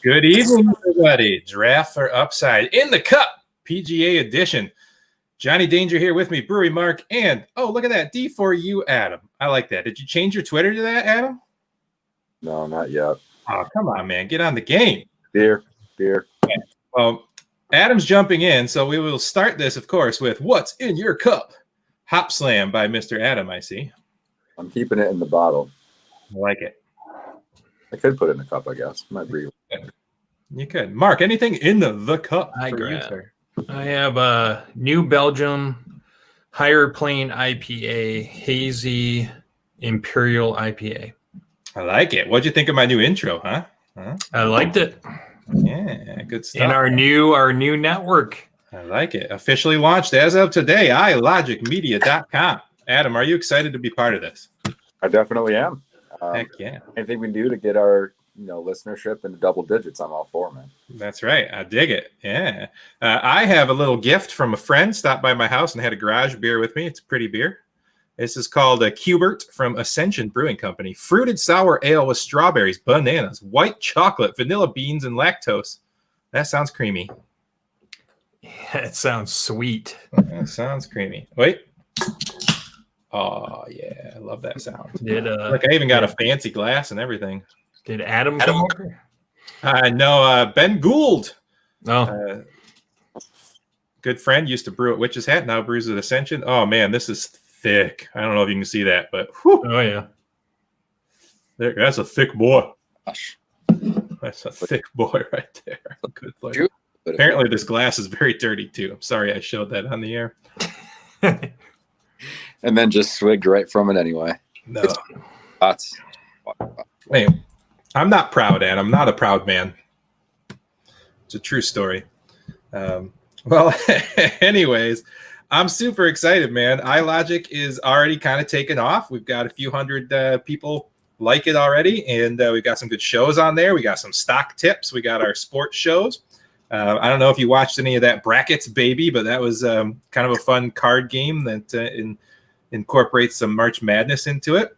Good evening, everybody. Draft or Upside in the Cup, PGA edition. Johnny Danger here with me, Brewery Mark, and look at that, D4U Adam. I like that. Did you change your Twitter to that, Adam? No, not yet. Oh, come on, man. Get on the game. Beer. Okay. Well, Adam's jumping in, so we will start this, of course, with What's in Your Cup? Hop Slam by Mr. Adam, I see. I'm keeping it in the bottle. I like it. I could put it in a cup, I guess. Might breathe. You could. Mark, anything in the cup I for you, sir? I have a New Belgium Higher Plane IPA, Hazy Imperial IPA. I like it. What'd you think of my new intro, huh? I liked it. Yeah, good stuff. In our new network. I like it. Officially launched as of today, ilogicmedia.com. Adam, are you excited to be part of this? I definitely am. Heck yeah. Anything we can do to get our listenership into double digits, I'm all for, man. That's right. I dig it. Yeah. I have a little gift from a friend. Stopped by my house and had a garage beer with me. It's a pretty beer. This is called a Cubert from Ascension Brewing Company. Fruited sour ale with strawberries, bananas, white chocolate, vanilla beans, and lactose. That sounds creamy. Yeah, it sounds sweet. That sounds creamy. Wait. Oh, yeah. I love that sound. Look, I even got a fancy glass and everything. Did Adam come over? No, Ben Gould. Oh. Good friend, used to brew at Witch's Hat, now brews at Ascension. Oh, man, this is thick. I don't know if you can see that, but whew. Oh, yeah. That's a thick boy. Gosh. That's a thick boy right there. Good Lord. Apparently, this glass is very dirty, too. I'm sorry I showed that on the air. And then just swigged right from it anyway. No. Hey, I'm not proud, Ann. I'm not a proud man. It's a true story. Well, anyways, I'm super excited, man. iLogic is already kind of taken off. We've got a few hundred people like it already, and we've got some good shows on there. We got some stock tips. We got our sports shows. I don't know if you watched any of that Brackets Baby, but that was kind of a fun card game that incorporates some March Madness into it.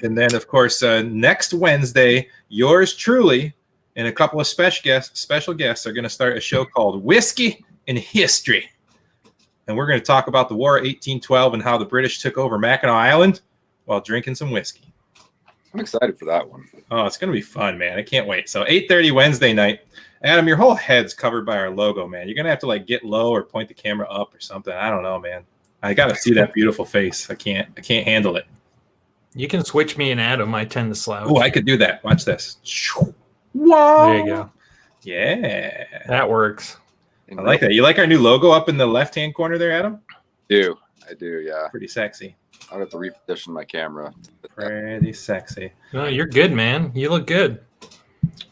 And then, of course, next Wednesday, yours truly and a couple of special guests are going to start a show called Whiskey and History. And we're going to talk about the War of 1812 and how the British took over Mackinac Island while drinking some whiskey. I'm excited for that one. Oh, it's going to be fun, man. I can't wait. So 8:30 Wednesday night. Adam, your whole head's covered by our logo, man. You're going to have to get low or point the camera up or something. I don't know, man. I got to see that beautiful face. I can't handle it. You can switch me and Adam. I tend to slouch. Oh, I could do that. Watch this. Whoa. There you go. Yeah. That works. I like that. You like our new logo up in the left-hand corner there, Adam? I do, yeah. Pretty sexy. I'll have to reposition my camera. Pretty sexy. No, you're good, man. You look good.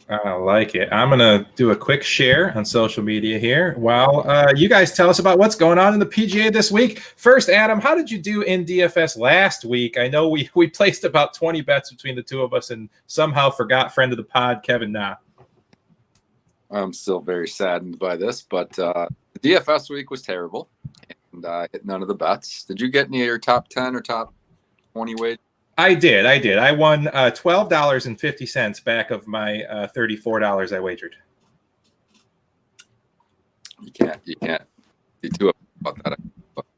I like it. I'm going to do a quick share on social media here while you guys tell us about what's going on in the PGA this week. First, Adam, how did you do in DFS last week? I know we placed about 20 bets between the two of us and somehow forgot friend of the pod, Kevin Na. I'm still very saddened by this, but the DFS week was terrible, and I hit none of the bets. Did you get any of your top 10 or top 20 wagers? I did. I won $12.50 back of my $34 I wagered. You can't be too upset about that.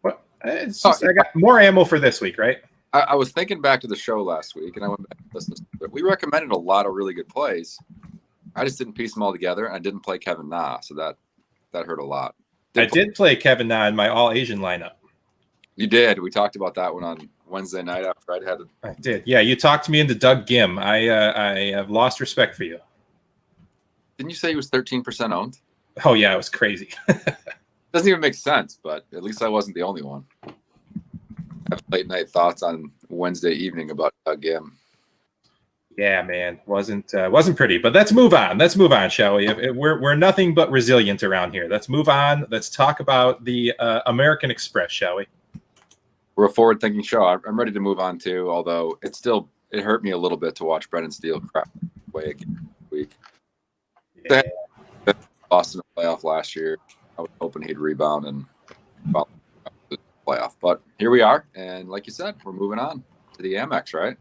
Well, it's just, I got more ammo for this week, right? I was thinking back to the show last week, and I went back and listened to it. We recommended a lot of really good plays. I just didn't piece them all together, and I didn't play Kevin Na, so that hurt a lot. I did play Kevin Na in my all-Asian lineup. You did. We talked about that one on Wednesday night after I'd had it. I did. Yeah, you talked to me into Doug Gim. I have lost respect for you. Didn't you say he was 13% owned? Oh, yeah, it was crazy. Doesn't even make sense, but at least I wasn't the only one. I have late night thoughts on Wednesday evening about Doug Gim. Yeah, man, wasn't pretty. But let's move on. Shall we? We're nothing but resilient around here. Let's move on. Let's talk about the American Express, shall we? We're a forward-thinking show. I'm ready to move on too. Although it hurt me a little bit to watch Brendan Steele crap away again this week. Yeah. Lost in the playoff last year. I was hoping he'd rebound and the playoff. But here we are, and like you said, we're moving on to the Amex, right?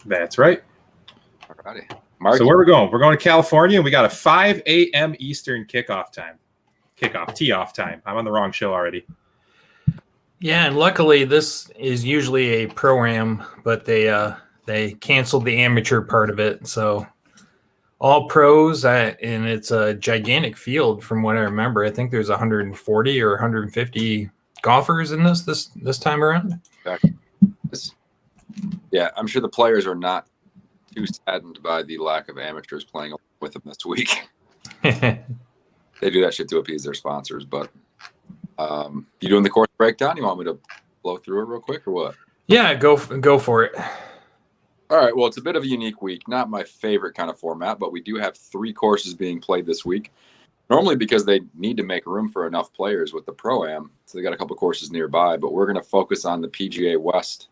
That's right. Alrighty. Mark, So where are we going? We're going to California, and we got a 5 a.m. Eastern kickoff tee-off time. I'm on the wrong show already. Yeah, and luckily this is usually a pro-am, but they canceled the amateur part of it. So all pros, and it's a gigantic field from what I remember. I think there's 140 or 150 golfers in this time around. Yeah, I'm sure the players are not too saddened by the lack of amateurs playing with them this week. They do that shit to appease their sponsors. But you doing the course breakdown? You want me to blow through it real quick or what? Yeah, go for it. All right. Well, it's a bit of a unique week. Not my favorite kind of format, but we do have 3 courses being played this week. Normally because they need to make room for enough players with the Pro-Am. So they got a couple courses nearby, but we're going to focus on the PGA West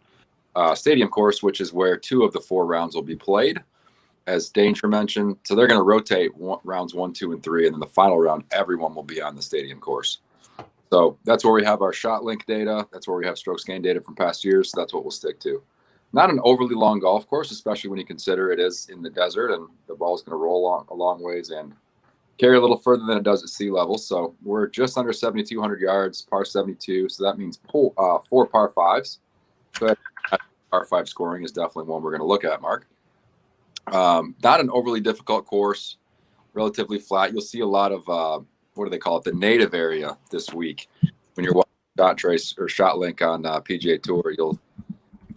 Stadium course, which is where 2 of the 4 rounds will be played, as Danger mentioned. So they're going to rotate rounds 1, 2, and 3, and then the final round, everyone will be on the stadium course. So that's where we have our shot link data. That's where we have strokes gained data from past years. So that's what we'll stick to. Not an overly long golf course, especially when you consider it is in the desert and the ball is going to roll a long ways and carry a little further than it does at sea level. So we're just under 7,200 yards, par 72. So that means 4 par 5s. But par 5 scoring is definitely one we're going to look at, Mark. Not an overly difficult course, relatively flat. You'll see a lot of, what do they call it, the native area this week. When you're watching shot trace or shot link on PGA Tour, you'll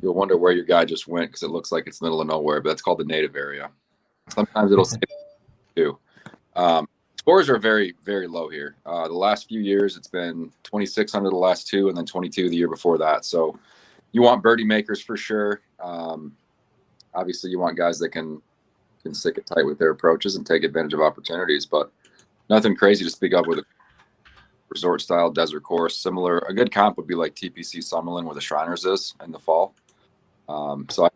wonder where your guy just went because it looks like it's middle of nowhere, but that's called the native area. Sometimes it'll say too. Scores are very, very low here. The last few years, it's been 2,600 the last 2, and then 22 the year before that. So you want birdie makers for sure. Obviously, you want guys that can stick it tight with their approaches and take advantage of opportunities, but nothing crazy to speak of with a resort-style desert course. Similar, a good comp would be like TPC Summerlin, where the Shriners is in the fall. So I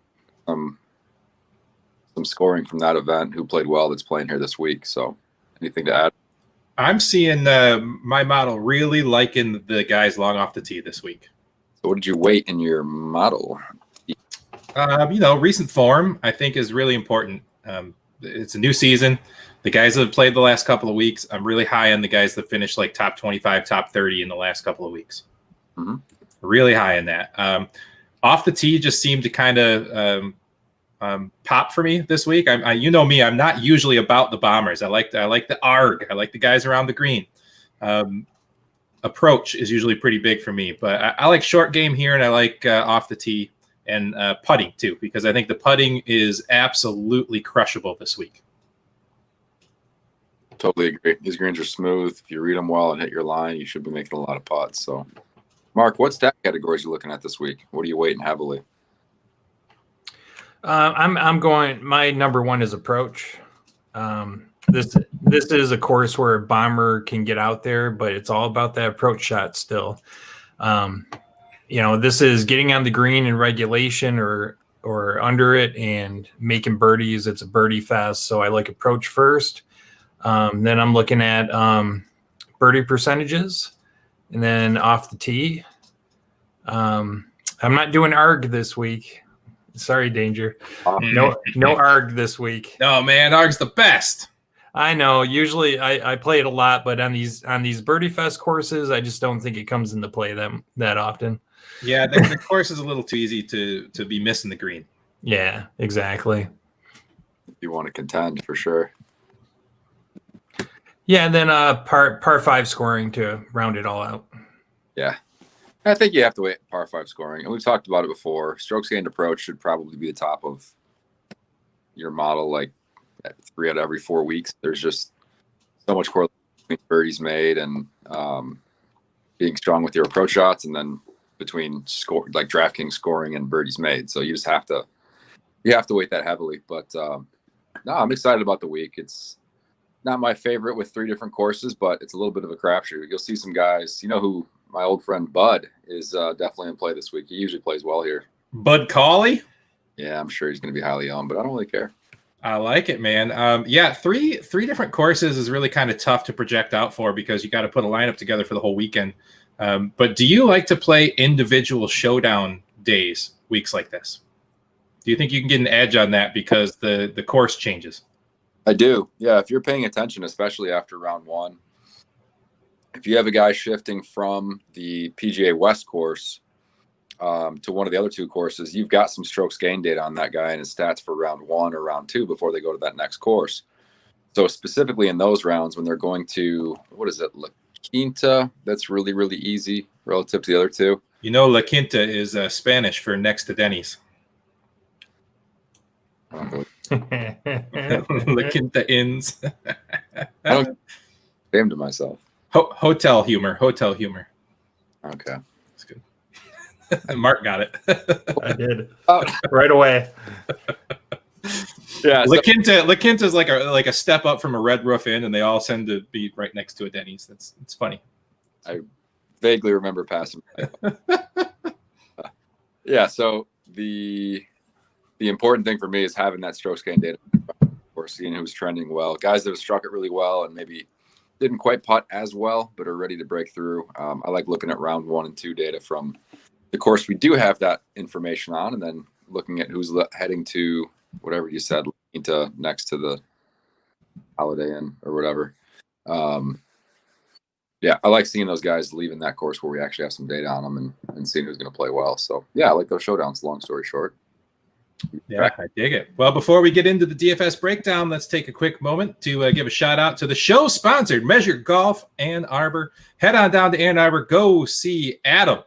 some scoring from that event who played well that's playing here this week. So anything to add? I'm seeing my model really liking the guys long off the tee this week. So what did you weight in your model? Recent form I think is really important. It's a new season. The guys that have played the last couple of weeks, I'm really high on the guys that finished like top 25, top 30 in the last couple of weeks. Mm-hmm. Really high in that. Off the tee just seemed to kind of pop for me this week. You know me, I'm not usually about the bombers. I like the ARG. I like the guys around the green. Approach is usually pretty big for me, but I like short game here, and I like off the tee and putting too, because I think the putting is absolutely crushable this week. Totally agree. These greens are smooth. If you read them well and hit your line, you should be making a lot of putts. So, Mark, what stat categories are you looking at this week? What are you weighting heavily? I'm going. My number 1 is approach. This is a course where a bomber can get out there, but it's all about that approach shot still. This is getting on the green in regulation or under it and making birdies. It's a birdie fest, so I like approach first. Then I'm looking at birdie percentages, and then off the tee. I'm not doing ARG this week. Sorry, Danger. No ARG this week. No, man, ARG's the best. I know. Usually I play it a lot, but on these birdie fest courses, I just don't think it comes into play that often. Yeah, the course is a little too easy to be missing the green. Yeah, exactly. If you want to contend, for sure. Yeah, and then par 5 scoring to round it all out. Yeah. I think you have to wait par 5 scoring. And we've talked about it before. Strokes gained approach should probably be the top of your model, like 3 out of every 4 weeks. There's just so much correlation between birdies made and being strong with your approach shots, and then between like DraftKings scoring and birdies made. So you have to weight that heavily. But no, I'm excited about the week. It's not my favorite with 3 different courses, but it's a little bit of a crapshoot. You'll see some guys, who my old friend Bud is definitely in play this week. He usually plays well here. Bud Cauley? Yeah, I'm sure he's going to be highly owned, but I don't really care. I like it, man. Yeah, three different courses is really kind of tough to project out for because you got to put a lineup together for the whole weekend. But do you like to play individual showdown days, weeks like this? Do you think you can get an edge on that because the course changes? I do. Yeah, if you're paying attention, especially after round one, if you have a guy shifting from the PGA West course to one of the other two courses, you've got some strokes gain data on that guy and his stats for round one or round two before they go to that next course. So specifically in those rounds, when they're going to, what is it, La Quinta, that's really, really easy relative to the other two. You know, La Quinta is Spanish for next to Denny's. Oh, La Quinta Inns. I don't ashamed of myself. Hotel humor. Okay. That's good. Mark got it. I did right away. Yeah, La Quinta is like a step up from a Red Roof Inn, and they all tend to be right next to a Denny's. It's funny. I vaguely remember passing. Yeah, so the important thing for me is having that strokes gain data, or seeing who's trending well. Guys that have struck it really well and maybe didn't quite putt as well, but are ready to break through. I like looking at round 1 and 2 data from the course we do have that information on, and then looking at who's heading to whatever you said, into next to the Holiday Inn or whatever. Yeah, I like seeing those guys leaving that course where we actually have some data on them and seeing who's going to play well. So, yeah, I like those showdowns, long story short. Yeah, I dig it. Well, before we get into the DFS breakdown, let's take a quick moment to give a shout out to the show sponsored Measure Golf Ann Arbor. Head on down to Ann Arbor. Go see Adam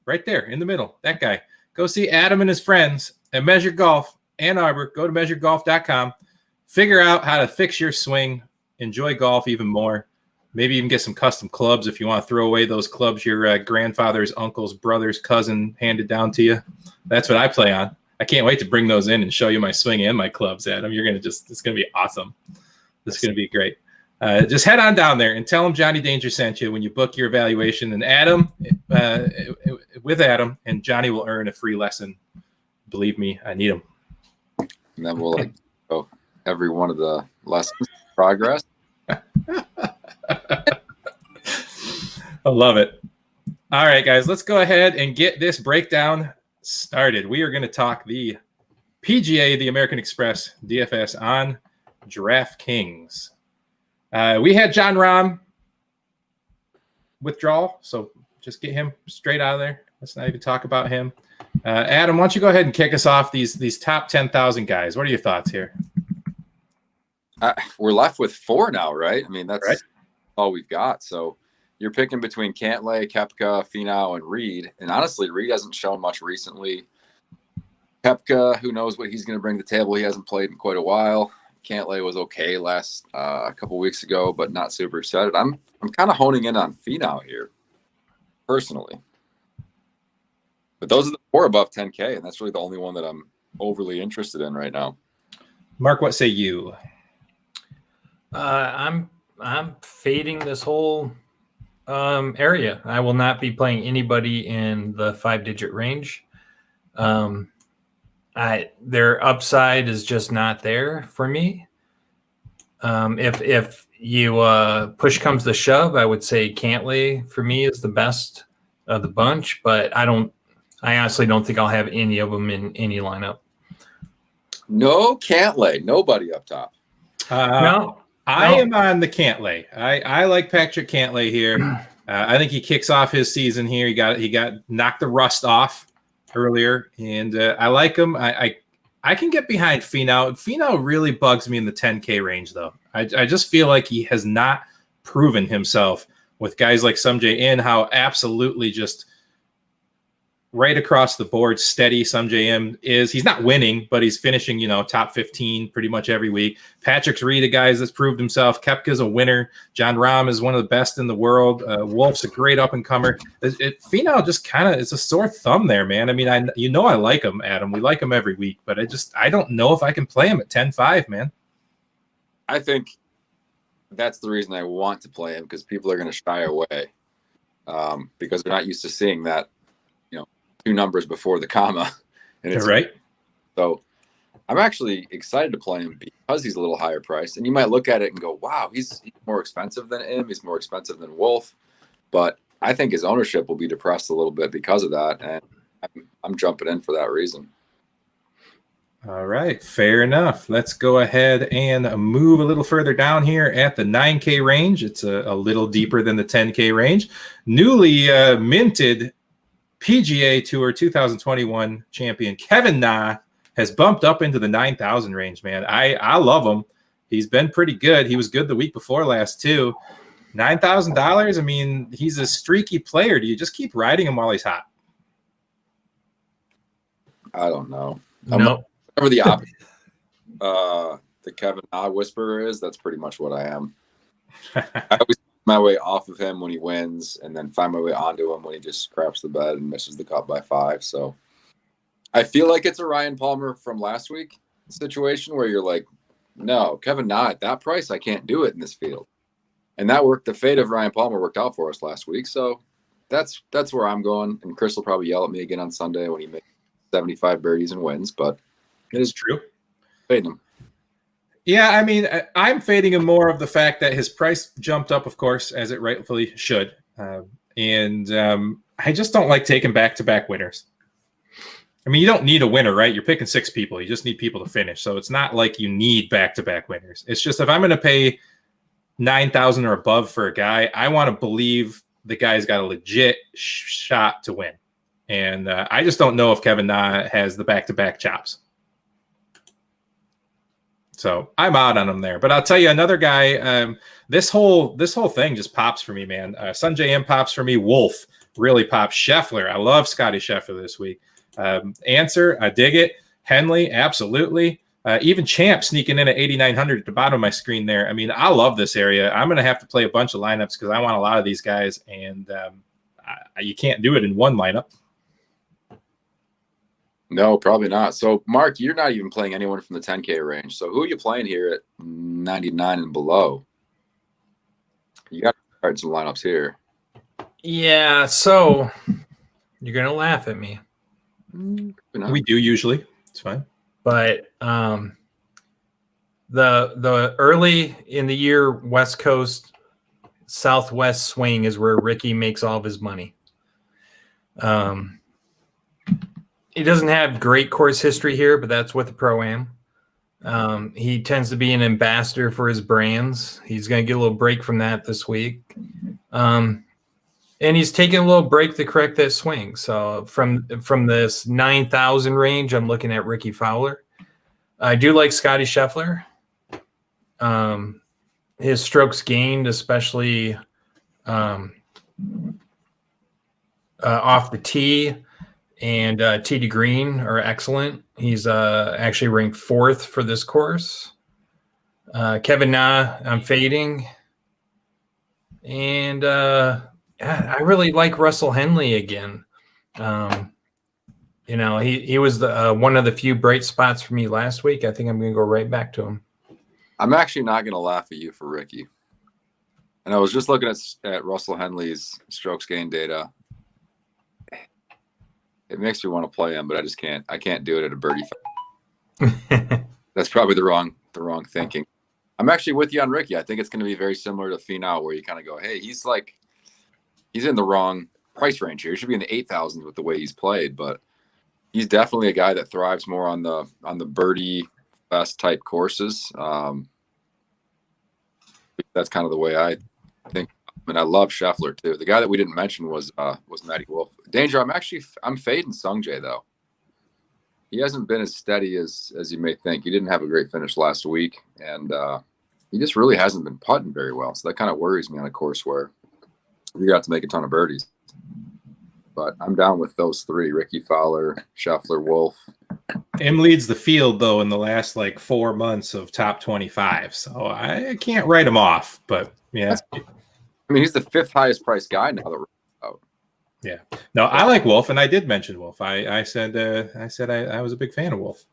right there in the middle. That guy. Go see Adam and his friends at Measure Golf Ann Arbor. Go to measuregolf.com. Figure out how to fix your swing. Enjoy golf even more. Maybe even get some custom clubs if you want to throw away those clubs your grandfather's, uncle's, brother's, cousin handed down to you. That's what I play on. I can't wait to bring those in and show you my swing and my clubs, Adam. It's going to be awesome. This is going to be great. Just head on down there and tell them Johnny Danger sent you when you book your evaluation. And Adam, with Adam, and Johnny will earn a free lesson. Believe me, I need them. And then we'll go every one of the lessons progress. I love it. All right, guys, let's go ahead and get this breakdown started. We are going to talk the PGA, the American Express DFS on DraftKings. We had John Rahm withdrawal, so just get him straight out of there. Let's not even talk about him. Adam, why don't you go ahead and kick us off these top 10,000 guys? What are your thoughts here? We're left with 4 now, right? I mean, that's right. All we've got. So you're picking between Cantlay, Koepka, Finau, and Reed. And honestly, Reed hasn't shown much recently. Koepka, who knows what he's going to bring to the table? He hasn't played in quite a while. Cantlay was okay last a couple weeks ago, but not super excited. I'm kind of honing in on Finau here, personally. But those are the 4 above 10K, and that's really the only one that I'm overly interested in right now. Mark, what say you? I'm fading this whole area. I will not be playing anybody in the 5-digit range. Their upside is just not there for me. If you push comes to shove, I would say Cantlay for me is the best of the bunch, but I honestly don't think I'll have any of them in any lineup. No Cantlay, nobody up top. No. I am on the Cantlay. I like Patrick Cantlay here. I think he kicks off his season here. He got knocked the rust off earlier, and I like him. I can get behind Finau. Finau really bugs me in the 10K range, though. I just feel like he has not proven himself with guys like Sungjae In, how absolutely just right across the board steady Sungjae In is. He's not winning, but he's finishing, top 15 pretty much every week. Patrick's Reed, a guy that's proved himself. Koepka's a winner. John Rahm is one of the best in the world. Wolf's a great up-and-comer. Finau just kind of is a sore thumb there, man. I mean, I like him, Adam. We like him every week, but I don't know if I can play him at 10-5, man. I think that's the reason I want to play him, because people are going to shy away because they're not used to seeing that, 2 numbers before the comma. And it's right. So I'm actually excited to play him because he's a little higher priced. And you might look at it and go, wow, he's more expensive than him. He's more expensive than Wolf. But I think his ownership will be depressed a little bit because of that. And I'm jumping in for that reason. All right, fair enough. Let's go ahead and move a little further down here at the 9K range. It's a little deeper than the 10K range. Newly minted PGA Tour 2021 champion Kevin Na has bumped up into the 9,000 range, man. I love him. He's been pretty good. He was good the week before last, too. $9,000, I mean, he's a streaky player. Do you just keep riding him while he's hot? I don't know. No. Whatever the opposite, the Kevin Na whisperer is, that's pretty much what I am. I always find my way off of him when he wins, and then find my way onto him when he just craps the bed and misses the cut by 5. So I feel like it's a Ryan Palmer from last week situation where you're like, no, Kevin Na at that price, I can't do it in this field. And that worked. The fate of Ryan Palmer worked out for us last week. So that's where I'm going. And Chris will probably yell at me again on Sunday when he makes 75 birdies and wins, but it is true. Fading him. Yeah, I mean, I'm fading him more of the fact that his price jumped up, of course, as it rightfully should. And I just don't like taking back-to-back winners. I mean, you don't need a winner, right? You're picking 6 people. You just need people to finish. So it's not like you need back-to-back winners. It's just if I'm going to pay $9,000 or above for a guy, I want to believe the guy's got a legit shot to win. And I just don't know if Kevin Na has the back-to-back chops. So I'm out on him there. But I'll tell you another guy, this whole thing just pops for me, man. Sanjay M pops for me. Wolf really pops. Scheffler. I love Scotty Scheffler this week. Answer, I dig it. Henley, absolutely. Even Champ sneaking in at 8,900 at the bottom of my screen there. I mean, I love this area. I'm going to have to play a bunch of lineups because I want a lot of these guys, and you can't do it in one lineup. No, probably not. So, Mark, you're not even playing anyone from the 10K range. So who are you playing here at 99 and below? You got to start some lineups here. Yeah, so you're going to laugh at me. We do usually. It's fine. But the early in the year West Coast Southwest swing is where Ricky makes all of his money. He doesn't have great course history here, but that's what the Pro-Am. He tends to be an ambassador for his brands. He's going to get a little break from that this week. And he's taking a little break to correct that swing. So from this 9,000 range, I'm looking at Ricky Fowler. I do like Scotty Scheffler. His strokes gained, especially off the tee and tee to green, are excellent. He's actually ranked 4th for this course. Kevin Na, I'm fading. And I really like Russell Henley again. He was one of the few bright spots for me last week. I think I'm going to go right back to him. I'm actually not going to laugh at you for Ricky. And I was just looking at Russell Henley's strokes gain data. It makes me want to play him, but I just can't. I can't do it at a birdie. That's probably the wrong thinking. I'm actually with you on Ricky. I think it's going to be very similar to Finau, where you kind of go, hey, he's in the wrong price range here. He should be in the 8,000s with the way he's played, but he's definitely a guy that thrives more on the birdie fest type courses. That's kind of the way I think. And I love Scheffler too. The guy that we didn't mention was Matty Wolf. Danger. I'm fading Sungjae though. He hasn't been as steady as you may think. He didn't have a great finish last week, and he just really hasn't been putting very well. So that kind of worries me on a course where you got to make a ton of birdies. But I'm down with those 3: Ricky Fowler, Scheffler, Wolf. Him leads the field though in the last 4 months of top 25, so I can't write him off. But yeah. I mean, he's the 5th highest priced guy now that we're out. Yeah. No, I like Wolf, and I did mention Wolf. I said I was a big fan of Wolf.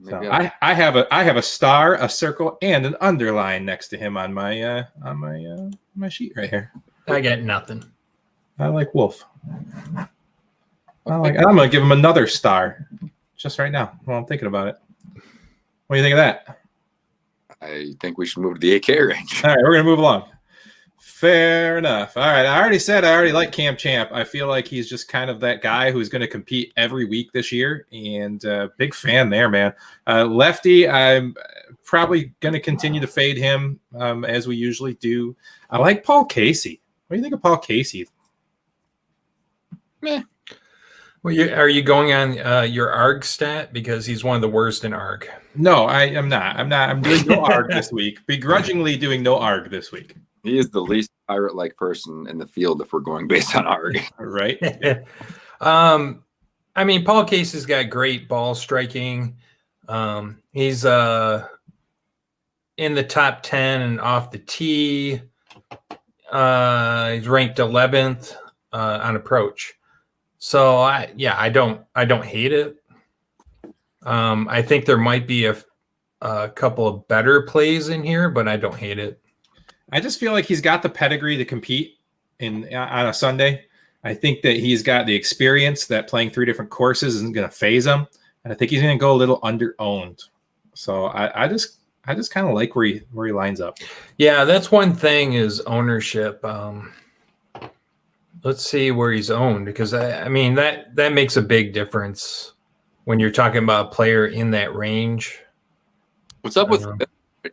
So I have a star, a circle, and an underline next to him on my sheet right here. I got nothing. I like Wolf. I'm gonna give him another star just right now while I'm thinking about it. What do you think of that? I think we should move to the 8K range. All right, we're gonna move along. Fair enough. All right. I already said I already like Cam Champ. I feel like he's just kind of that guy who's going to compete every week this year, and big fan there, man. Lefty, I'm probably going to continue to fade him as we usually do. I like Paul Casey. What do you think of Paul Casey? Meh. Well, are you going on your ARG stat? Because he's one of the worst in ARG. No, I am not. I'm doing no ARG this week. Begrudgingly doing no ARG this week. He is the least pirate-like person in the field if we're going based on ARG. Right. I mean, Paul Casey's got great ball striking. He's in the top 10 and off the tee. He's ranked 11th on approach. So I don't hate it. I think there might be a couple of better plays in here, but I don't hate it. I just feel like he's got the pedigree to compete on a Sunday. I think that he's got the experience that playing 3 different courses isn't going to phase him, and I think he's going to go a little under-owned. So I just kind of like where he lines up. Yeah, that's one thing is ownership. Let's see where he's owned, because I mean that makes a big difference when you're talking about a player in that range. What's up with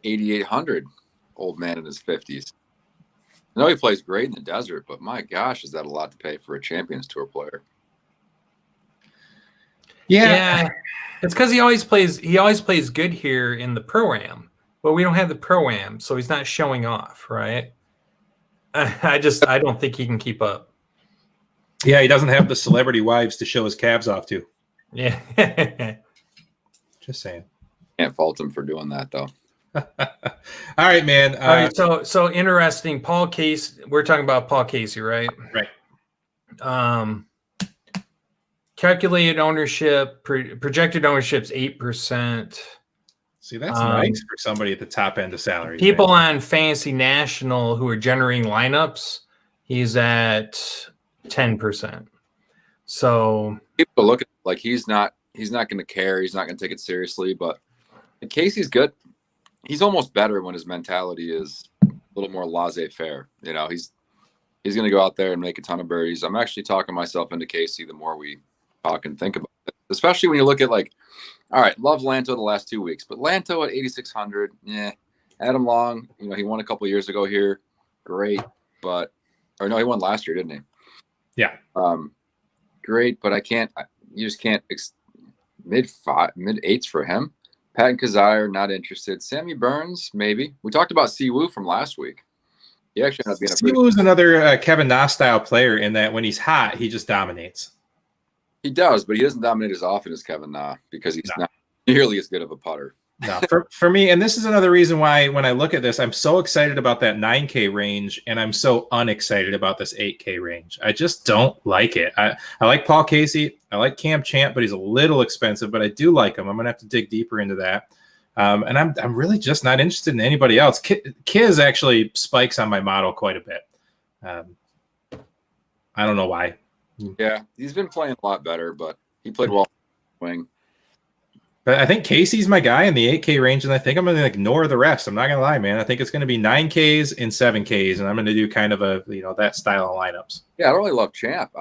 8,800? Old man in his 50s. I know he plays great in the desert, but my gosh, is that a lot to pay for a Champions Tour player? Yeah. It's because he always plays good here in the Pro-Am. But we don't have the Pro-Am, so he's not showing off, right? I don't think he can keep up. Yeah, he doesn't have the celebrity wives to show his calves off to. Yeah. Just saying. Can't fault him for doing that, though. All right, man. All right, so interesting. Paul Casey. We're talking about Paul Casey, right? Right. Calculated ownership, projected ownership's 8%. See, that's nice for somebody at the top end of salary. People on Fantasy National who are generating lineups, he's at 10%. So people look at like he's not going to care. He's not going to take it seriously. But Casey's good. He's almost better when his mentality is a little more laissez-faire. You know, he's going to go out there and make a ton of birdies. I'm actually talking myself into Casey the more we talk and think about it, especially when you look at like, all right, love Lanto the last 2 weeks, but Lanto at 8,600, yeah. Adam Long, you know, he won a couple of years ago here, great, but he won last year, didn't he? Yeah. Great, but you just can't mid 8s for him. Patton Kazire, not interested. Sammy Burns, maybe. We talked about Siwoo from last week. He actually ended up being Siwoo's another Kevin Na style player in that when he's hot, he just dominates. He does, but he doesn't dominate as often as Kevin Na because he's not nearly as good of a putter. No, for me, and this is another reason why when I look at this, I'm so excited about that 9K range, and I'm so unexcited about this 8K range. I just don't like it. I like Paul Casey. I like Cam Champ, but he's a little expensive, but I do like him. I'm going to have to dig deeper into that. And I'm really just not interested in anybody else. Kiz actually spikes on my model quite a bit. I don't know why. Yeah, he's been playing a lot better, but he played well swing. But I think Casey's my guy in the 8K range, and I think I'm going to ignore the rest. I'm not going to lie, man. I think it's going to be 9Ks and 7Ks, and I'm going to do kind of that style of lineups. Yeah, I don't really love Champ.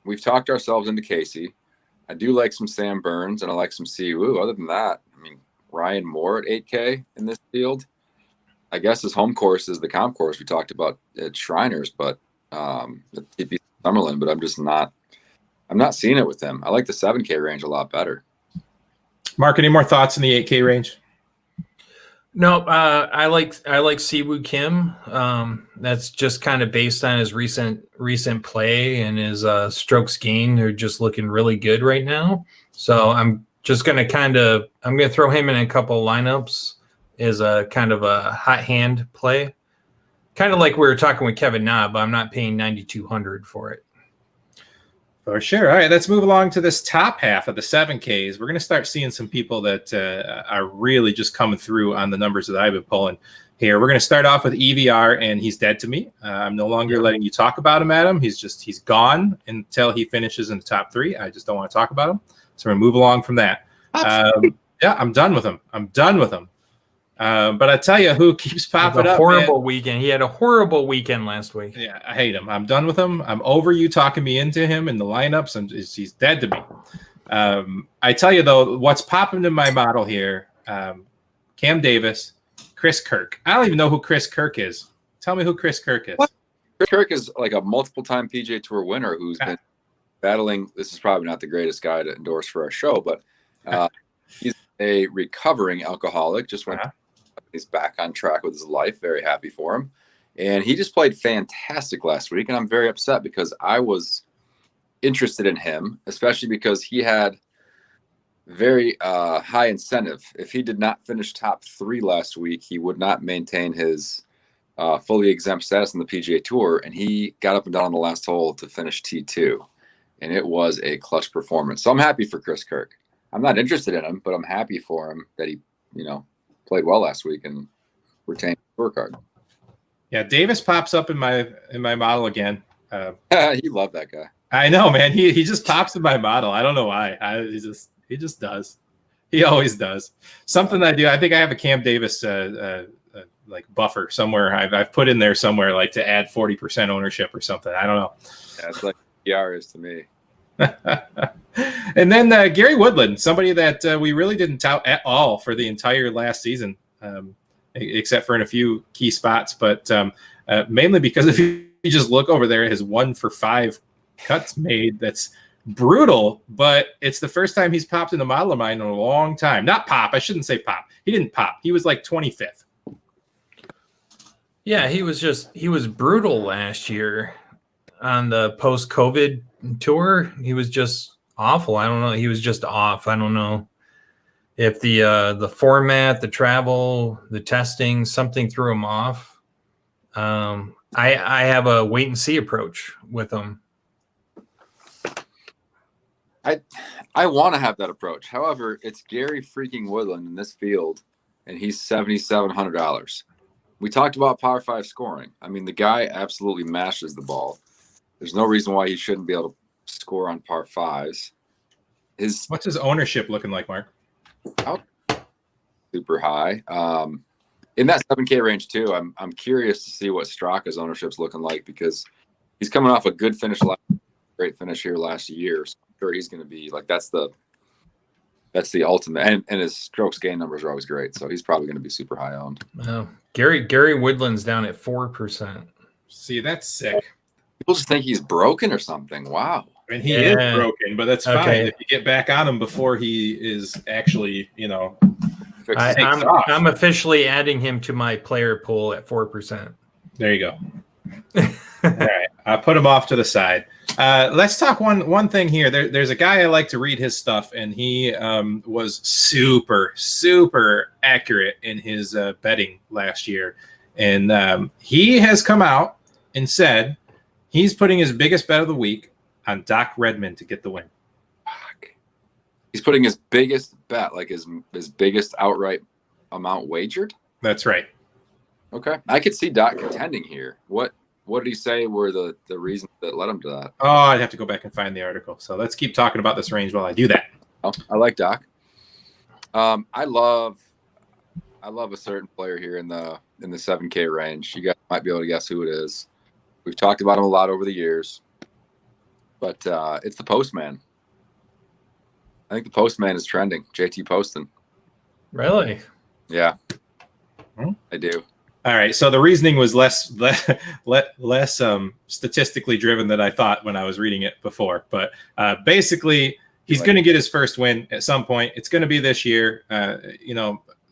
We've talked ourselves into Casey. I do like some Sam Burns, and I like some Siwoo. Other than that, I mean, Ryan Moore at 8K in this field. I guess his home course is the comp course we talked about at Shriners, but the TP Summerlin, but I'm not seeing it with him. I like the 7K range a lot better. Mark, any more thoughts in the 8K range? No, I like Siwoo Kim. That's just kind of based on his recent play and his strokes gained. They're just looking really good right now. So I'm just going to throw him in a couple lineups as a kind of a hot hand play. Kind of like we were talking with Kevin Na, but I'm not paying $9,200 for it. For sure. All right, let's move along to this top half of the 7Ks. We're going to start seeing some people that are really just coming through on the numbers that I've been pulling here. We're going to start off with EVR, and he's dead to me. I'm no longer letting you talk about him, Adam. He's gone until he finishes in the top 3. I just don't want to talk about him. So we're going to move along from that. Yeah, I'm done with him. But I tell you who keeps popping up. Horrible weekend. He had a horrible weekend last week. Yeah, I hate him. I'm done with him. I'm over you talking me into him in the lineups, and he's dead to me. I tell you, though, what's popping in my model here, Cam Davis, Chris Kirk. I don't even know who Chris Kirk is. Tell me who Chris Kirk is. What? Chris Kirk is like a multiple-time PGA Tour winner who's been battling. This is probably not the greatest guy to endorse for our show, but he's a recovering alcoholic. Just went. He's back on track with his life. Very happy for him. And he just played fantastic last week. And I'm very upset because I was interested in him, especially because he had very high incentive. If he did not finish top 3 last week, he would not maintain his fully exempt status on the PGA Tour. And he got up and down on the last hole to finish T2. And it was a clutch performance. So I'm happy for Chris Kirk. I'm not interested in him, but I'm happy for him that he, played well last week and retained the scorecard. Yeah, Davis pops up in my model again. You love that guy. I know, man. He just pops in my model. I don't know why. He just does. He always does. Something I do. I think I have a Cam Davis like buffer somewhere. I've put in there somewhere like to add 40% ownership or something. I don't know. Yeah, it's like PR is to me. And then Gary Woodland, somebody that we really didn't tout at all for the entire last season, except for in a few key spots, but mainly because if you just look over there, his 1 for 5 cuts made, that's brutal, but it's the first time he's popped in the model of mine in a long time. Not pop. I shouldn't say pop. He didn't pop. He was like 25th. Yeah, he was brutal last year on the post-COVID tour. He was just awful. I don't know. He was just off. I don't know if the format, the travel, the testing, something threw him off. I have a wait and see approach with him. I want to have that approach. However, it's Gary freaking Woodland in this field, and he's $7,700. We talked about Power 5 scoring. I mean, the guy absolutely mashes the ball. There's no reason why he shouldn't be able to score on par 5s. What's his ownership looking like, Mark? Super high. In that 7K range too. I'm curious to see what Straka's ownership's looking like because he's coming off a good finish, great finish here last year. So I'm sure he's going to be like that's the ultimate. And his strokes gain numbers are always great, so he's probably going to be super high owned. Gary Woodland's down at 4%. See, that's sick. People just think he's broken or something. Wow. I mean, he is broken, but that's fine if you get back on him before he is actually, I'm officially adding him to my player pool at 4%. There you go. All right, I'll put him off to the side. Let's talk one thing here. There's a guy I like to read his stuff, and he was super, super accurate in his betting last year. And he has come out and said he's putting his biggest bet of the week on Doc Redman to get the win. Fuck. He's putting his biggest bet, like his biggest outright amount wagered? That's right. Okay. I could see Doc contending here. What did he say were the reasons that led him to that? Oh, I'd have to go back and find the article. So let's keep talking about this range while I do that. Oh, I like Doc. I love a certain player here in the 7K range. You guys might be able to guess who it is. We've talked about him a lot over the years. But it's the Postman. I think the Postman is trending. JT Poston. Really? Yeah. I do. All right. So the reasoning was less statistically driven than I thought when I was reading it before. But basically, he's going to get his first win at some point. It's going to be this year,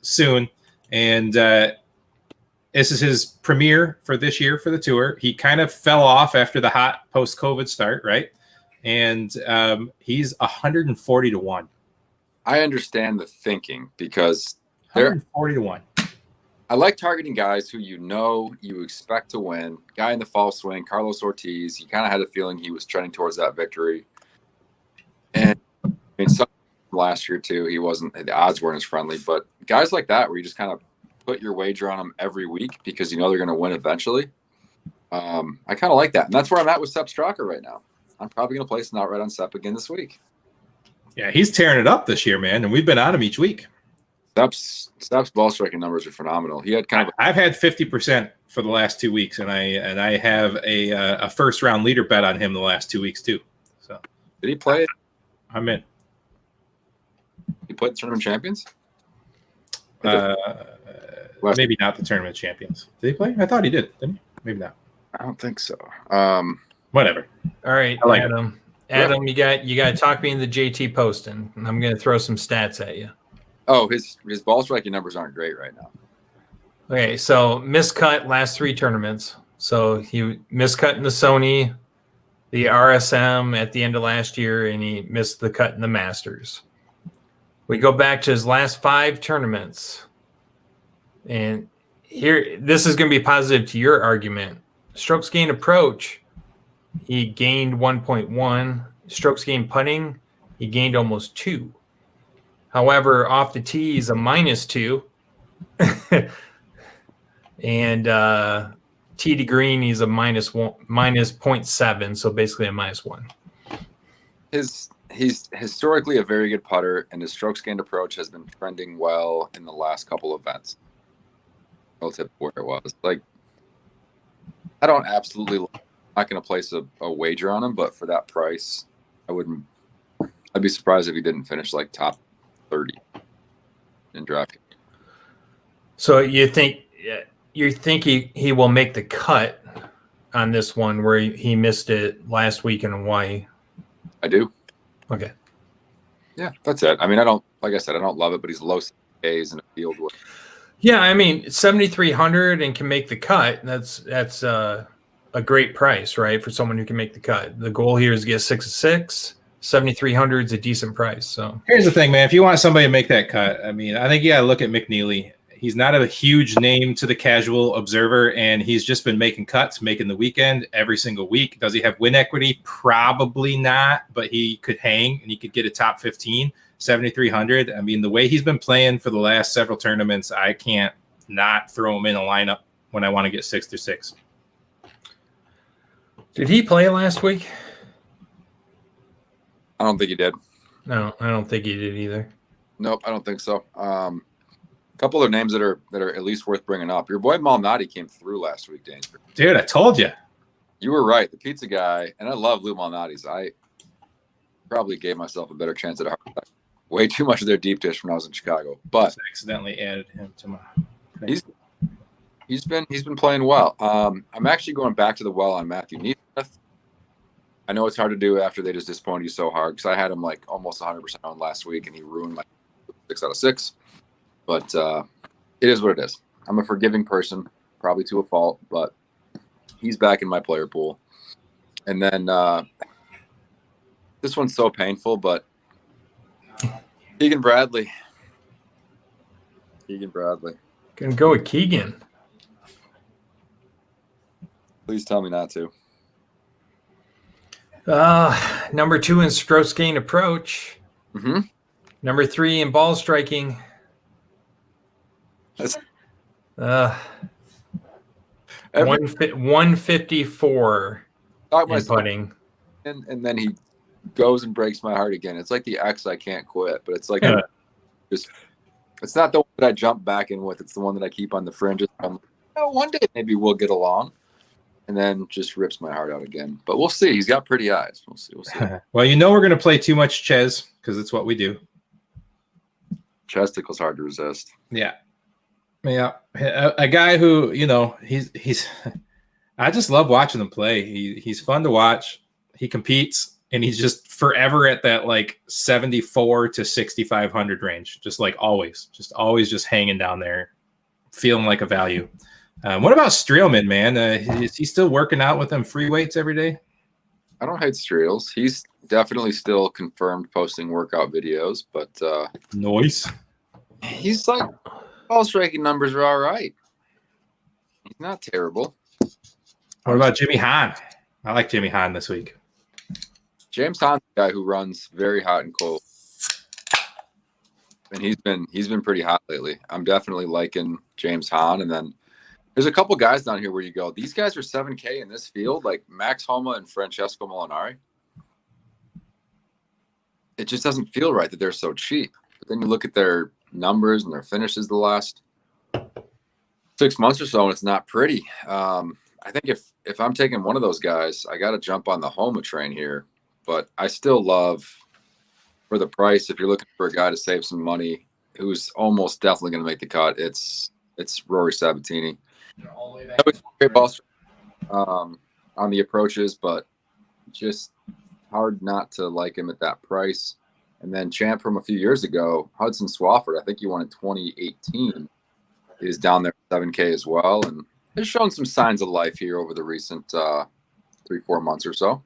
soon. And this is his premiere for this year for the tour. He kind of fell off after the hot post-COVID start, right? And he's 140 to 1. I understand the thinking because 140 to 1. I like targeting guys who you expect to win. Guy in the fall swing, Carlos Ortiz. You kind of had a feeling he was trending towards that victory. And I mean, some last year too, he wasn't. The odds weren't as friendly. But guys like that, where you just kind of put your wager on them every week because you know they're going to win eventually. I kind of like that, and that's where I'm at with Sepp Straka right now. I'm probably going to place an outright on Sepp again this week. Yeah, he's tearing it up this year, man, and we've been on him each week. Stapp's ball striking numbers are phenomenal. He had kind of I've had 50% for the last 2 weeks, and I have a first round leader bet on him the last 2 weeks too. So did he play? I'm in. He played the Tournament Champions? Maybe not the Tournament Champions. Did he play? I thought he did. Didn't he? Maybe not. I don't think so. Whatever. All right, I like Adam. Adam, you got to talk me into JT Poston, and I'm going to throw some stats at you. Oh, his ball striking numbers aren't great right now. Okay, so miscut last 3 tournaments. So he miscut in the Sony, the RSM at the end of last year, and he missed the cut in the Masters. We go back to his last 5 tournaments, and here this is going to be positive to your argument. Strokes gained approach, he gained 1.1. Strokes gained putting, he gained almost 2. However, off the tee, he's a -2. And tee to green, he's a -0.7, so basically a -1. He's historically a very good putter, and his strokes gained approach has been trending well in the last couple of events relative to where it was. Like, I don't absolutely not going to place a wager on him, but for that price, I'd be surprised if he didn't finish like top 30 in draft. So you think he will make the cut on this one where he missed it last week in Hawaii? I do. Okay. Yeah, that's it. I mean, like I said, I don't love it, but he's low Ks in a field with. Yeah, I mean, 7,300 and can make the cut. That's a great price, right, for someone who can make the cut. The goal here is to get 6-6. 7,300 is a decent price. So here's the thing, man. If you want somebody to make that cut, I mean, I think you got to look at McNeely. He's not a huge name to the casual observer, and he's just been making cuts, making the weekend every single week. Does he have win equity? Probably not, but he could hang and he could get a top 15, 7,300. I mean, the way he's been playing for the last several tournaments, I can't not throw him in a lineup when I want to get 6 through 6. Did he play last week? I don't think he did. No, I don't think he did either. Nope, I don't think so. A couple of names that are at least worth bringing up. Your boy Malnati came through last week, Danger. Dude, I told you. You were right. The pizza guy, and I love Lou Malnati's. I probably gave myself a better chance at a heart attack. Way too much of their deep dish when I was in Chicago. But just accidentally added him to my. He's been playing well. I'm actually going back to the well on Matthew Neesmith. I know it's hard to do after they just disappointed you so hard, because I had him like almost 100% on last week, and he ruined my 6 out of 6. But it is what it is. I'm a forgiving person, probably to a fault, but he's back in my player pool. And then this one's so painful, but Keegan Bradley. Gonna go with Keegan. Please tell me not to. Number 2 in strokes gained approach. Mm-hmm. Number 3 in ball striking. That's 154 in putting. And then he goes and breaks my heart again. It's like the ex I can't quit, but it's like it's not the one that I jump back in with. It's the one that I keep on the fringes. I'm like, oh, one day maybe we'll get along. And then just rips my heart out again. But we'll see. He's got pretty eyes. We'll see. Well, you know we're going to play too much Ches, because it's what we do. Chesticle's hard to resist. Yeah. A guy who, you know, he's I just love watching him play. He's fun to watch. He competes, and he's just forever at that like 74 to 6,500 range. Just like always just hanging down there, feeling like a value. What about Streelman, man? Is he still working out with them free weights every day? I don't hate Streels. He's definitely still confirmed posting workout videos, but Noise. He's like, ball striking numbers are all right. He's not terrible. What about Jimmy Hahn? I like Jimmy Hahn this week. James Hahn's the guy who runs very hot and cold, and he's been pretty hot lately. I'm definitely liking James Hahn, and then there's a couple guys down here where you go, these guys are 7K in this field, like Max Homa and Francesco Molinari. It just doesn't feel right that they're so cheap. But then you look at their numbers and their finishes the last 6 months or so, and it's not pretty. I think if I'm taking one of those guys, I got to jump on the Homa train here. But I still love, for the price, if you're looking for a guy to save some money, who's almost definitely going to make the cut, it's Rory Sabatini. Great ball on the approaches, but just hard not to like him at that price. And then champ from a few years ago, Hudson Swafford, I think he won in 2018. He's down there 7K as well, and has shown some signs of life here over the recent 3-4 months or so.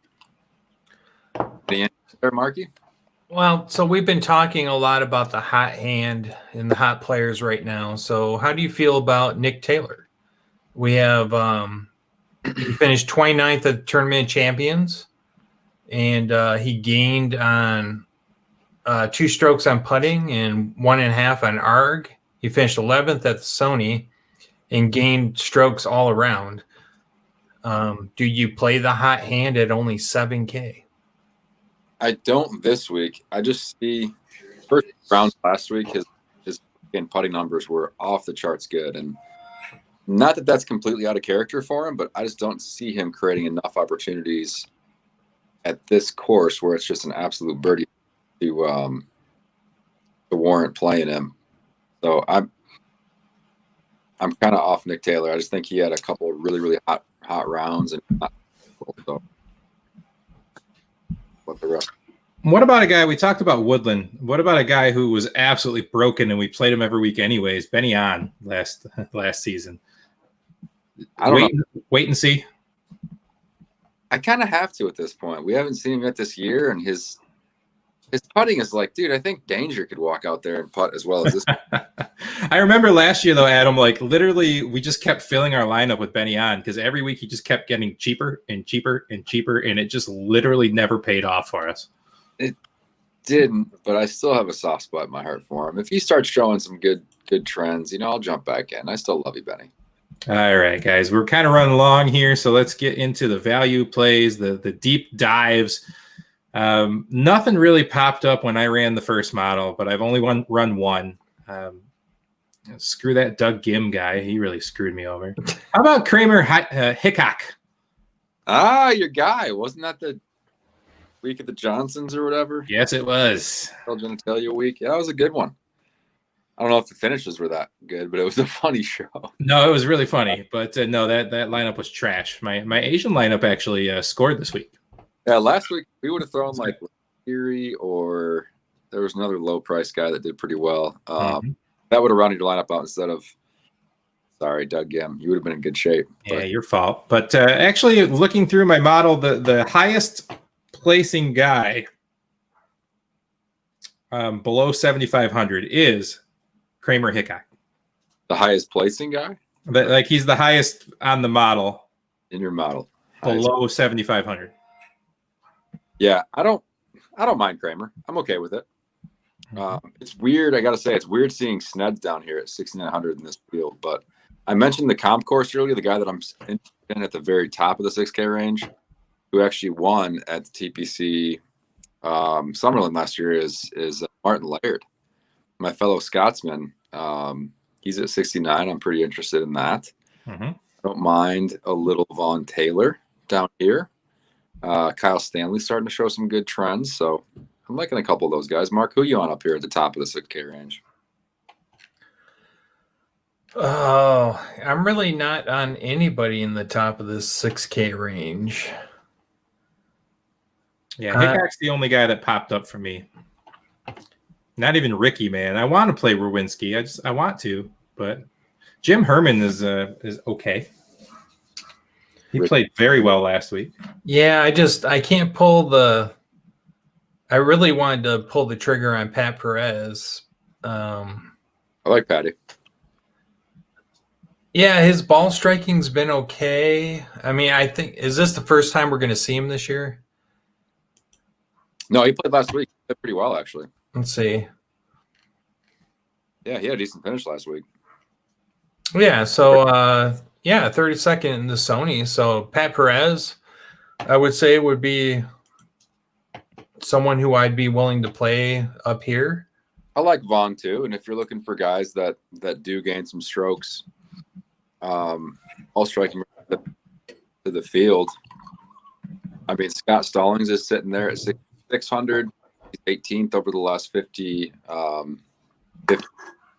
Any answers there, Marky? Well, so we've been talking a lot about the hot hand and the hot players right now. So how do you feel about Nick Taylor? We have he finished 29th at the Tournament of Champions, and he gained on 2 strokes on putting and 1.5 on ARG. He finished 11th at the Sony and gained strokes all around. Do you play the hot hand at only 7K? I don't this week. I just see first round last week, his putting numbers were off the charts good. And not that that's completely out of character for him, but I just don't see him creating enough opportunities at this course where it's just an absolute birdie to warrant playing him. So I'm kind of off Nick Taylor. I just think he had a couple of really, really hot rounds, and so what the rest. What about a guy we talked about, Woodland? What about a guy who was absolutely broken and we played him every week anyways? Benny On last season. I don't know. Wait and see. I kind of have to at this point. We haven't seen him yet this year, and his putting is like, dude, I think Danger could walk out there and putt as well as this. I remember last year, though, Adam, like literally we just kept filling our lineup with Benny On because every week he just kept getting cheaper and cheaper and cheaper, and it just literally never paid off for us. It didn't, but I still have a soft spot in my heart for him. If he starts showing some good trends, I'll jump back in. I still love you, Benny. All right, guys, we're kind of running along here, so let's get into the value plays, the deep dives. Nothing really popped up when I ran the first model, but I've only run one. Screw that Doug Gim guy. He really screwed me over. How about Kramer Hickok? Ah, your guy. Wasn't that the week of the Johnsons or whatever? Yes, it was. Genitalia week. Yeah, that was a good one. I don't know if the finishes were that good, but it was a funny show. No, it was really funny, but no, that lineup was trash. My Asian lineup actually scored this week. Yeah, last week we would have thrown like Erie, or there was another low price guy that did pretty well. That would have rounded your lineup out instead of, sorry, Doug Gim. You would have been in good shape. Yeah, your fault. But actually, looking through my model, the highest placing guy below 7,500 is Kramer Hickok. The highest placing guy? Like he's the highest on the model. In your model. Below 7,500. Yeah, I don't mind Kramer. I'm okay with it. It's weird. I got to say, it's weird seeing Sneds down here at 6,900 in this field. But I mentioned the comp course earlier, the guy that I'm in at the very top of the 6K range, who actually won at the TPC Summerlin last year is Martin Laird, my fellow Scotsman. He's at 69. I'm pretty interested in that. I don't mind a little Vaughn Taylor down here. Kyle Stanley's starting to show some good trends, so I'm liking a couple of those guys. Mark, who you on up here at the top of the 6K range? Oh, I'm really not on anybody in the top of this 6K range. Yeah, Hickok's the only guy that popped up for me. Not even Ricky, man. I want to play Rowinski. I want to, but Jim Herman is okay. He played very well last week. Yeah, I can't pull I really wanted to pull the trigger on Pat Perez. I like Patty. Yeah, his ball striking's been okay. I mean, I think, is this the first time we're going to see him this year? No, he played last week. He played pretty well, actually. Let's see. Yeah, he had a decent finish last week. Yeah, so 32nd in the Sony. So Pat Perez, I would say, would be someone who I'd be willing to play up here. I like Vaughn too. And if you're looking for guys that do gain some strokes, all striking to the field. I mean, Scott Stallings is sitting there at 600. He's 18th over the last 50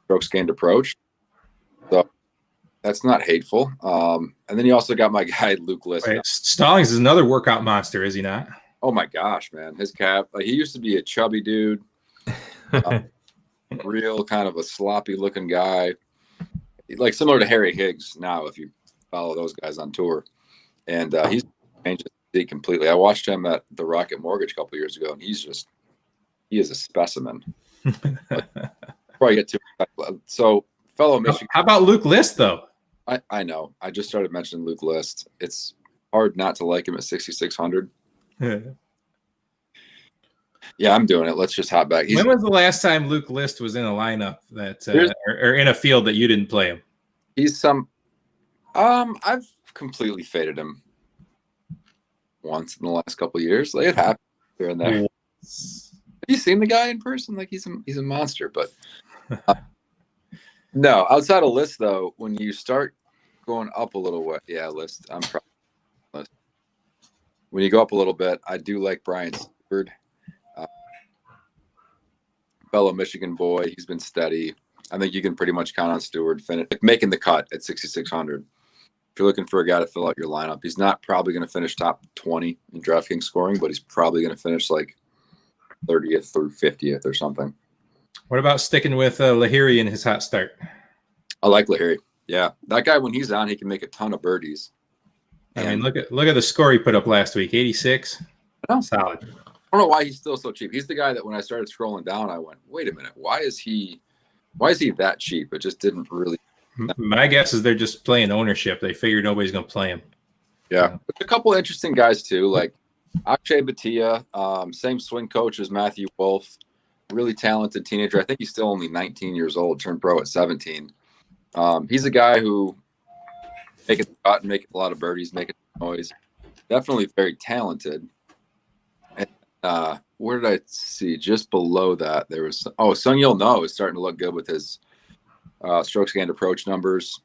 strokes gained approach. So that's not hateful. And then you also got my guy Luke List. Right. Stallings is another workout monster, is he not? Oh my gosh, man! His calf. Like, he used to be a chubby dude, real kind of a sloppy looking guy, like similar to Harry Higgs now, if you follow those guys on tour. And he's changed his physique completely. I watched him at the Rocket Mortgage a couple years ago, and he is a specimen. Before I get too so fellow Michigan. How about Luke List though? I know. I just started mentioning Luke List. It's hard not to like him at 6,600. Yeah, I'm doing it. Let's just hop back. When was the last time Luke List was in a lineup that or in a field that you didn't play him? He's some. I've completely faded him once in the last couple of years. Like, it happened here and there. Have you seen the guy in person? Like, he's a monster. But no, outside of List though, when you start going up a little way, yeah, List. I'm probably List. When you go up a little bit, I do like Brian Stewart. Fellow Michigan boy, he's been steady. I think you can pretty much count on Stewart making the cut at 6,600. If you're looking for a guy to fill out your lineup, he's not probably going to finish top 20 in DraftKings scoring, but he's probably going to finish like 30th through 50th or something. What about sticking with Lahiri in his hot start? I like Lahiri. Yeah, that guy, when he's on, he can make a ton of birdies. I mean, look at the score he put up last week, 86. I know. Solid. I don't know why he's still so cheap. He's the guy that when I started scrolling down, I went, wait a minute, why is he that cheap? It just didn't really. My guess is they're just playing ownership. They figure nobody's going to play him. Yeah. A couple of interesting guys too, like Akshay Bhatia, same swing coach as Matthew Wolf, really talented teenager. I think he's still only 19 years old, turned pro at 17. He's a guy who making the cut and making a lot of birdies, making noise. Definitely very talented. And where did I see? Just below that, there was Sung Yul No is starting to look good with his strokes gained approach numbers.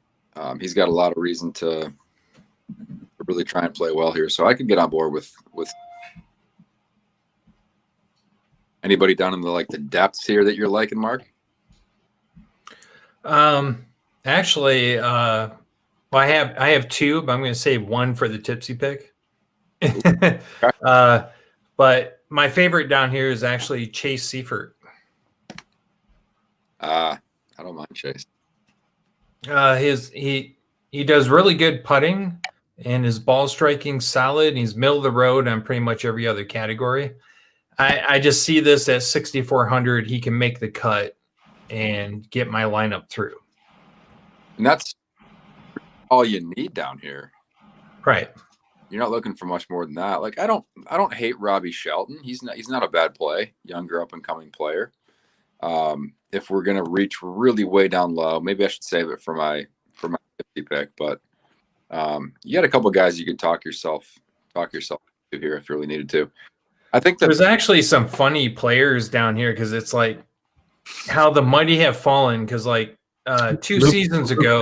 He's got a lot of reason to really try and play well here. So I could get on board with anybody down in the depths here that you're liking, Mark. Actually, well, I have two, but I'm going to save one for the tipsy pick. But my favorite down here is actually Chase Seifert. I don't mind Chase. He does really good putting, and his ball striking solid. And he's middle of the road on pretty much every other category. I just see this at 6,400. He can make the cut and get my lineup through. And that's all you need down here. Right. You're not looking for much more than that. Like, I don't hate Robbie Shelton. He's not a bad play, younger up and coming player. If we're gonna reach really way down low, maybe I should save it for my 50 pick. But you got a couple guys you could talk yourself to here if you really needed to. I think there's actually some funny players down here because it's like how the mighty have fallen. Because like 2 seasons ago,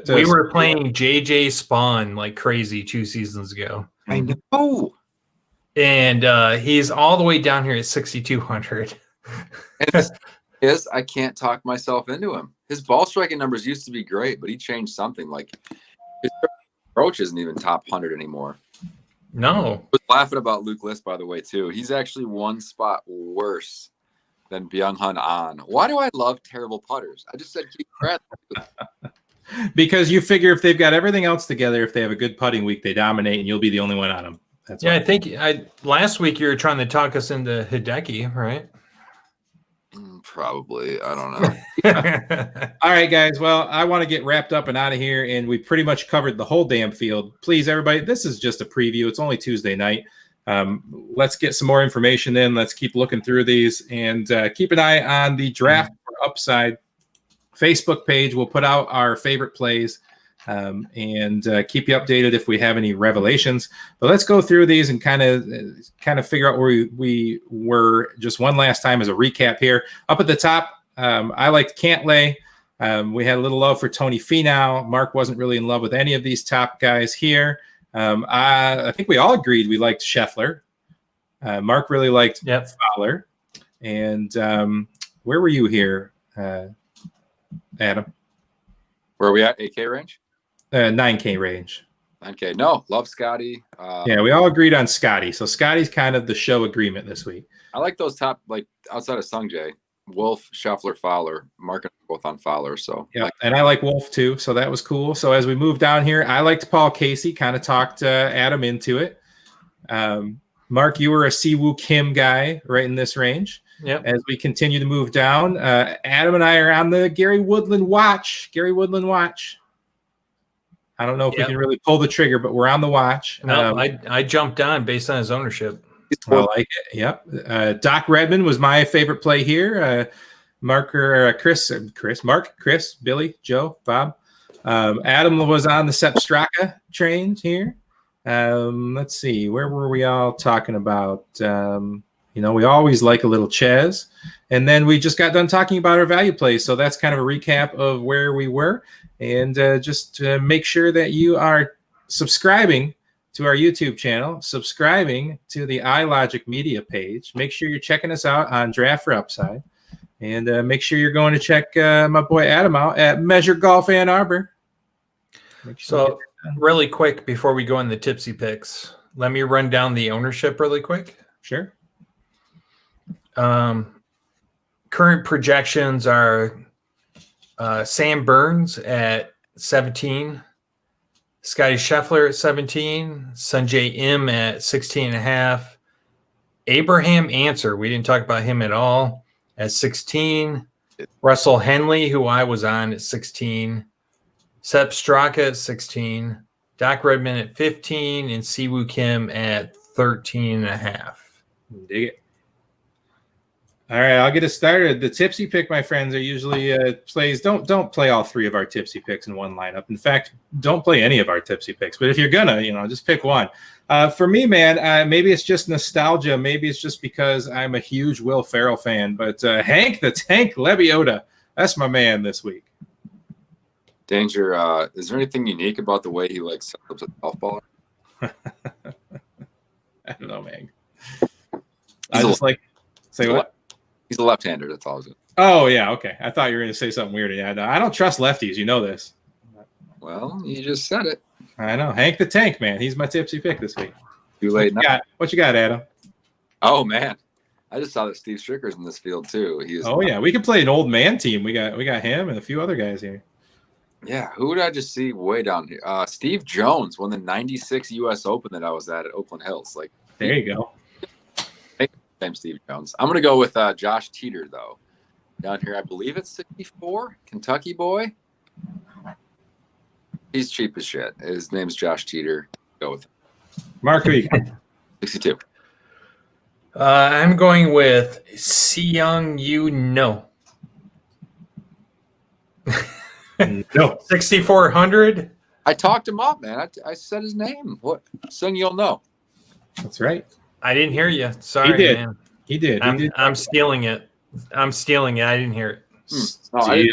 we were playing JJ Spawn like crazy 2 seasons ago. I know. And he's all the way down here at 6,200. And I can't talk myself into him. His ball striking numbers used to be great, but he changed something. Like, his approach isn't even top 100 anymore. No. I was laughing about Luke List, by the way, too. He's actually one spot worse than Byung-Hun An. Why do I love terrible putters? I just said keep Brad. Because you figure if they've got everything else together, if they have a good putting week, they dominate, and you'll be the only one on them. That's I think last week you were trying to talk us into Hideki, right? Probably. I don't know. All right, guys. Well, I want to get wrapped up and out of here, and we pretty much covered the whole damn field. Please, everybody, this is just a preview. It's only Tuesday night. Let's get some more information in. Let's keep looking through these, and keep an eye on the Draft for Upside Facebook page. We'll put out our favorite plays. and keep you updated if we have any revelations. But let's go through these and kind of figure out where we were just one last time as a recap here. Up at the top, I liked Cantlay. We had a little love for Tony Finau. Mark wasn't really in love with any of these top guys here. I think we all agreed we liked Scheffler. Mark really liked Fowler. And where were you here, Adam? Where are we at? 8K range? 9K range. 9K. No, love Scotty. Yeah, we all agreed on Scotty. So Scotty's kind of the show agreement this week. I like those top, like outside of Sungjae, Wolf, Scheffler, Fowler. Mark and both on Fowler. So yeah, and I like Wolf too. So that was cool. So as we move down here, I liked Paul Casey. Kind of talked Adam into it. Mark, you were a Siwoo Kim guy right in this range. Yep. As we continue to move down, Adam and I are on the Gary Woodland watch. I don't know if we can really pull the trigger, but we're on the watch. No, I jumped on based on his ownership. I like it. Yep. Doc Redman was my favorite play here. Mark, Chris, Billy, Joe, Bob. Adam was on the Sepp Straka train here. Let's see. Where were we all talking about? We always like a little Chez. And then we just got done talking about our value plays. So that's kind of a recap of where we were. And just make sure that you are subscribing to our YouTube channel, subscribing to the iLogic Media page. Make sure you're checking us out on Draft for Upside. And make sure you're going to check my boy Adam out at Measure Golf Ann Arbor. So really quick, before we go in the tipsy picks, let me run down the ownership really quick. Sure. Current projections are Sam Burns at 17, Scotty Scheffler at 17, Sungjae Im at 16.5, Abraham Answer, we didn't talk about him at all, at 16, Russell Henley, who I was on, at 16, Sepp Straka at 16, Doc Redman at 15, and Siwoo Kim at 13.5. Dig it. All right, I'll get us started. The tipsy pick, my friends, are usually plays. Don't play all three of our tipsy picks in one lineup. In fact, don't play any of our tipsy picks. But if you're gonna, just pick one. For me, man, maybe it's just nostalgia. Maybe it's just because I'm a huge Will Ferrell fan. But Hank the Tank Lebioda, that's my man this week. Danger. Is there anything unique about the way he sets up a golf ball? I don't know, man. I just say what? He's a left-hander. That's all I was going to say. Oh, yeah. Okay. I thought you were going to say something weird. Yeah, no, I don't trust lefties. You know this. Well, you just said it. I know. Hank the Tank, man. He's my tipsy pick this week. Too late now. What you got, Adam? Oh, man. I just saw that Steve Stricker's in this field, too. Yeah. We could play an old man team. We got him and a few other guys here. Yeah. Who did I just see way down here? Steve Jones won the 96 U.S. Open that I was at Oakland Hills. There you go. Same Steve Jones. I'm going to go with Josh Teeter, though. Down here, I believe it's 64. Kentucky boy. He's cheap as shit. His name's Josh Teeter. Go with him. Mark, who you got? 62. I'm going with Seung Yu No. No. 6,400. I talked him up, man. I said his name. What? Sung, you'll know. That's right. I didn't hear you. Sorry, he did. man. He did. I'm stealing it. I didn't hear it. I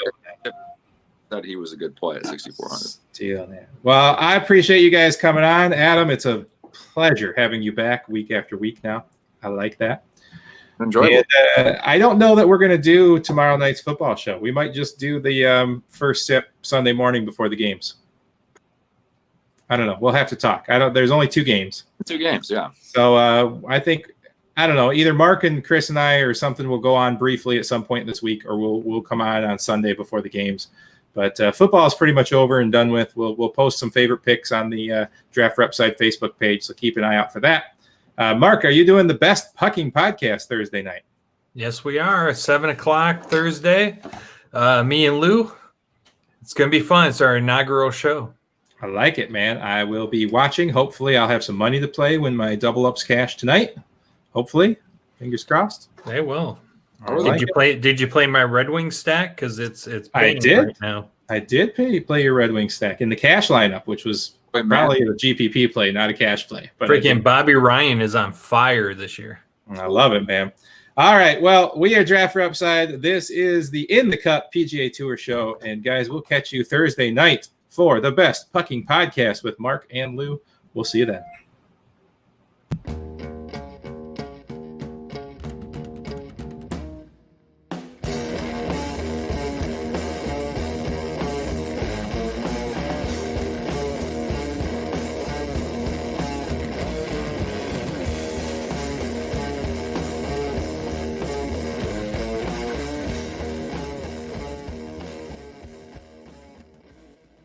thought he was a good play at 6,400. Deal, man. Well, I appreciate you guys coming on. Adam, it's a pleasure having you back week after week now. I like that. Enjoyable. And, I don't know that we're going to do tomorrow night's football show. We might just do the first sip Sunday morning before the games. I don't know. We'll have to talk. There's only 2 games. 2 games, yeah. So I think, I don't know, either Mark and Chris and I or something will go on briefly at some point this week, or we'll come on Sunday before the games. But football is pretty much over and done with. We'll post some favorite picks on the Draft for Upside Facebook page, so keep an eye out for that. Mark, are you doing the Best Pucking podcast Thursday night? Yes, we are. 7:00 Thursday. Me and Lou. It's going to be fun. It's our inaugural show. I like it, man. I will be watching. Hopefully, I'll have some money to play when my double ups cash tonight. Hopefully, fingers crossed. They will. Did you play my Red Wing stack? Because it's I did right now. I did play your Red Wing stack in the cash lineup, which was probably a GPP play, not a cash play. But freaking Bobby Ryan is on fire this year. I love it, man. All right. Well, we are Draft for Upside. This is the In the Cup PGA Tour show. And guys, we'll catch you Thursday night for the best pucking podcast with Mark and Lou. We'll see you then.